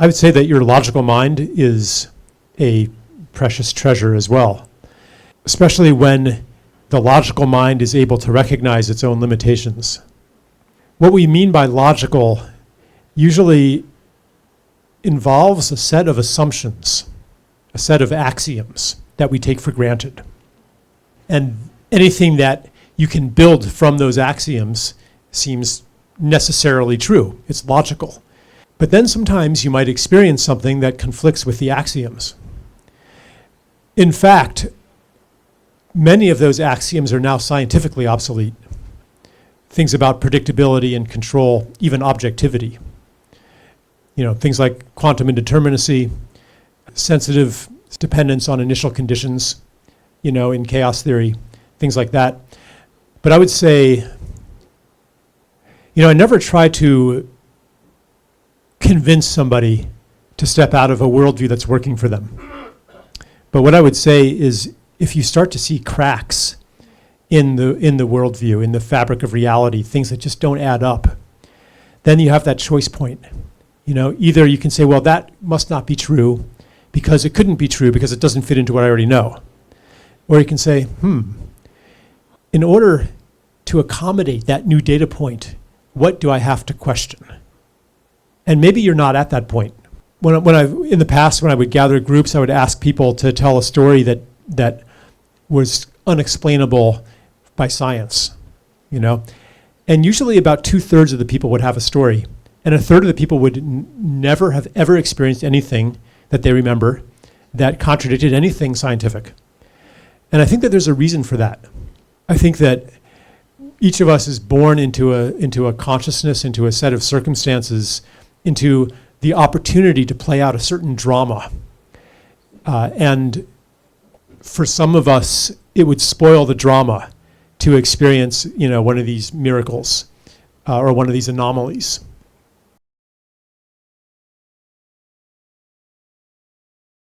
I would say that your logical mind is a precious treasure as well, especially when the logical mind is able to recognize its own limitations. What we mean by logical usually involves a set of assumptions, a set of axioms that we take for granted. And anything that you can build from those axioms seems necessarily true. It's logical. But then sometimes you might experience something that conflicts with the axioms. In fact, many of those axioms are now scientifically obsolete. Things about predictability and control, even objectivity. Things like quantum indeterminacy, sensitive dependence on initial conditions, in chaos theory, things like that. But I would say, I never try to convince somebody to step out of a worldview that's working for them. But what I would say is, if you start to see cracks in the worldview, in the fabric of reality, things that just don't add up, then you have that choice point. Either you can say, well, that must not be true because it couldn't be true because it doesn't fit into what I already know. Or you can say, in order to accommodate that new data point, what do I have to question? And maybe you're not at that point. In the past, when I would gather groups, I would ask people to tell a story that was unexplainable by science, And usually about 2/3 of the people would have a story. And 1/3 of the people would never have ever experienced anything that they remember that contradicted anything scientific. And I think that there's a reason for that. I think that each of us is born into a consciousness, into a set of circumstances, into the opportunity to play out a certain drama. And for some of us, it would spoil the drama to experience, one of these miracles or one of these anomalies.